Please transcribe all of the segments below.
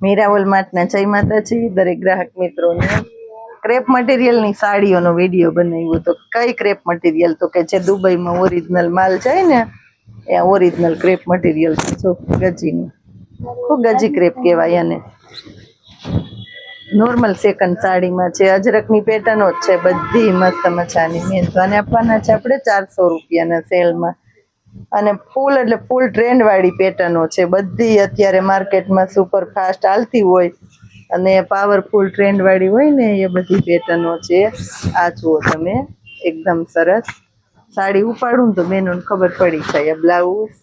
મીરાવલ માર્ટના જય માતાજી દરેક ગ્રાહક મિત્રોને ક્રેપ મટીરિયલની સાડીઓનો વિડીયો બનાવ્યો તો કઈ ક્રેપ મટીરિયલ તો કે જે દુબઈમાં ઓરિજિનલ માલ જાય ને એ ઓરિજિનલ ક્રેપ મટીરિયલ જો ગજીનું ખૂબ ગજી ક્રેપ કહેવાય અને નોર્મલ સેકન્ડ સાડીમાં છે અજરકની પેટર્નો જ છે બધી મસ્ત મજાની મેંદવાને આપવાના છે આપણે 400 રૂપિયાના સેલમાં અને ફૂલ એટલે ફૂલ ટ્રેન્ડ વાળી પેટર્નો છે બધી અત્યારે માર્કેટમાં સુપર ફાસ્ટ હાલતી હોય અને પાવરફુલ ટ્રેન્ડ વાળી હોય ને એ બધી પેટર્નો છે આ જુઓ તમે એકદમ સરસ સાડી ઉપાડું તો બેનોને ખબર પડી જાય બ્લાઉઝ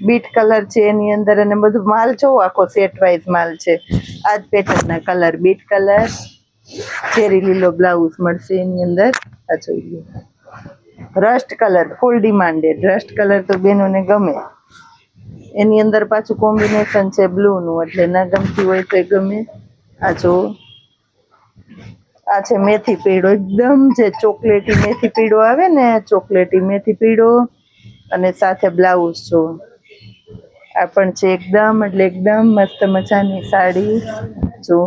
બીટ કલર છે એની અંદર અને બધું માલ જોવો આખો સેટ વાઇઝ માલ છે આ જ પેટર્નના કલર બીટ કલર ચેરી લીલો બ્લાઉઝ મળશે એની અંદર આ જોઈ લો રસ્ટ કલર ફૂલ ડિમાન્ડેડ રસ્ટ કલર તો બેનોને ગમે એની અંદર પાછું કોમ્બિનેશન છે બ્લુનું એટલે ના ગમતી હોય તો ગમે આ જો આ છે મેથી પીળો એકદમ જે ચોકલેટી મેથી પીળો આવે ને ચોકલેટી મેથી પીળો અને સાથે બ્લાઉઝ જો આ પણ છે એકદમ એટલે એકદમ મસ્ત મજાની સાડી જો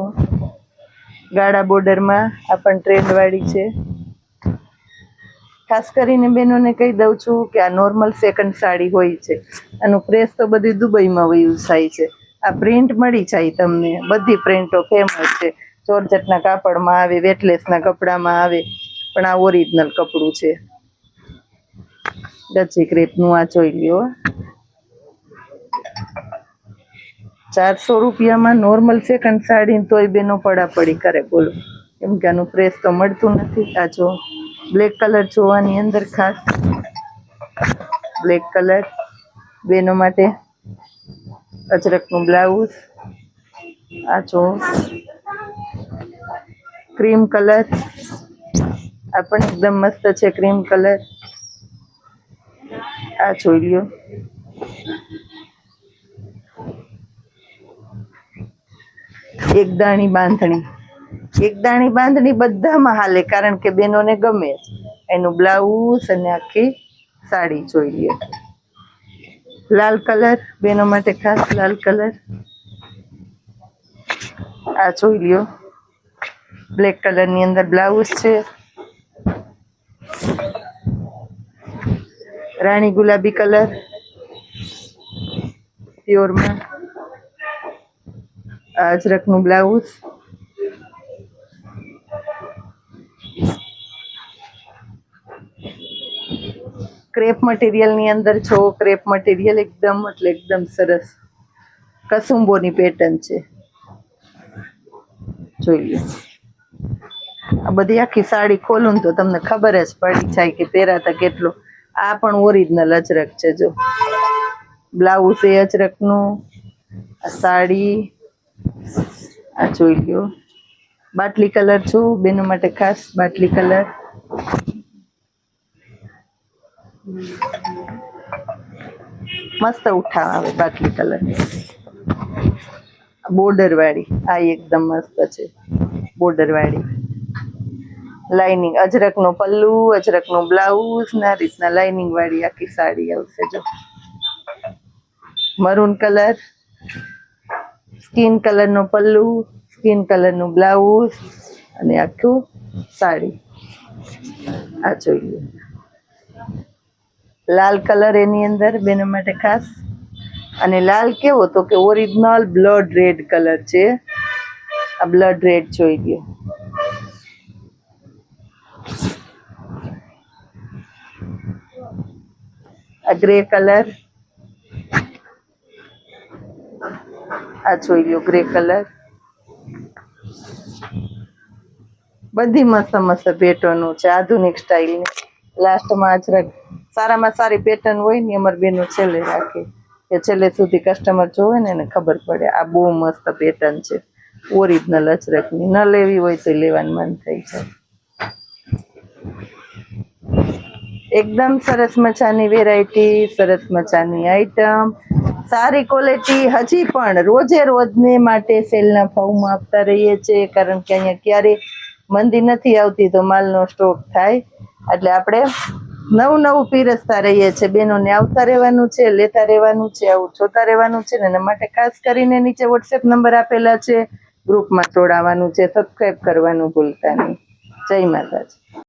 ગાળા બોર્ડરમાં આ પણ ટ્રેન્ડ વાળી છે ખાસ કરીને બહેનોને કહી દઉં છું કે આ નોર્મલ સેકન્ડ સાડી હોય છે આનું પ્રેસ તો બધી દુબઈમાં યુઝ થાય છે આ પ્રિન્ટ મળી જાય તમને બધી પ્રિન્ટો ફેમસ છે જોર્જટના કાપડમાં આવે વેટલેસના કપડામાં આવે પણ આ ઓરિજિનલ કપડું છે ગજી ક્રેપનું આ જોઈ લ્યો 400 રૂપિયામાં નોર્મલ સેકન્ડ સાડી તોય બેનો પડાપડી કરે બોલો કેમ કે આનું પ્રેસ તો મળતું નથી આ જો બ્લેક કલર જોવાની અંદર ખાસ બ્લેક કલર બેનો માટે અજરકનું બ્લાઉઝ આ જો ક્રીમ કલર આ પણ એકદમ મસ્ત છે ક્રીમ કલર આ જોઈ લ્યો એકદાણી બાંધણી બધામાં હાલે કારણ કે બેનોને ગમે એનું બ્લાઉઝ અને આખી સાડી જોઈ લે લાલ કલર બેનો માટે ખાસ લાલ કલર આ જોઈ લ્યો બ્લેક કલરની અંદર બ્લાઉઝ છે રાણી ગુલાબી કલર પ્યોરમાં અજરકનું બ્લાઉઝ ક્રેપ મટીરિયલની અંદર છો ક્રેપ મટીરિયલ એકદમ એટલે એકદમ સરસ કસુંબોની પેટર્ન છે જોઈ લો આ બધી આખી સાડી ખોલું તો તમને ખબર જ પડી જાય કે પહેરાતા કેટલું આ પણ ઓરિજિનલ અજરક છે જો બ્લાઉઝ એ અજરકનું આ સાડી આ જોઈ લ્યો બાટલી કલર છું બેનો માટે ખાસ બાટલી કલર મસ્ત ઉઠાવ આવે બાટલી કલર બોર્ડર વાળી આ એકદમ મસ્ત છે બોર્ડર વાળી લાઇનિંગ અજરકનો પલ્લુ અજરકનો બ્લાઉઝ ના રીતના લાઇનિંગ વાળી આખી સાડી આવશે જો મરૂન કલર સ્કિન કલરનો પલ્લુ સ્કિન કલરનું બ્લાઉઝ અને આખું સાડી આ જોઈએ લાલ કલર એની અંદર બેનો માટે ખાસ અને લાલ કેવો તો કે ઓરિજિનલ બ્લડ રેડ કલર છે આ બ્લડ રેડ જોઈ લ્યો આ ગ્રે કલર આ જોઈ લ્યો ગ્રે કલર બધી મસ્ત મસ્ત પેટર્નો છે આધુનિક સ્ટાઇલની લાસ્ટમાં અજરક સારામાં સારી પેટર્ન હોય ને અમારી બેનો છેલ્લે રાખે કે છેલ્લે સુધી કસ્ટમર જોવે ને એને ખબર પડે આ બહુ મસ્ત પેટર્ન છે ઓરિજિનલ અજરકની ન લેવી હોય તો લેવાનું મન થઈ જાય એકદમ સરસ મજાની વેરાયટી સરસ મજાની આઈટમ સારી ક્વોલિટી હજી પણ રોજે રોજને માટે સેલના ભાવમાં આપતા રહીએ છીએ કારણ કે અહીંયા ક્યારે મંદી નથી આવતી તો માલનો સ્ટોક થાય એટલે આપણે નવું નવું પીરસતા રહીએ છીએ બેનોને. આવતા રહેવાનું છે, લેતા રહેવાનું છે, આવું જોતા રહેવાનું છે ને એના માટે ખાસ કરીને નીચે વોટ્સએપ નંબર આપેલા છે, ગ્રુપમાં જોડાવાનું છે, સબસ્ક્રાઇબ કરવાનું ભૂલતા નહીં. જય માતાજી.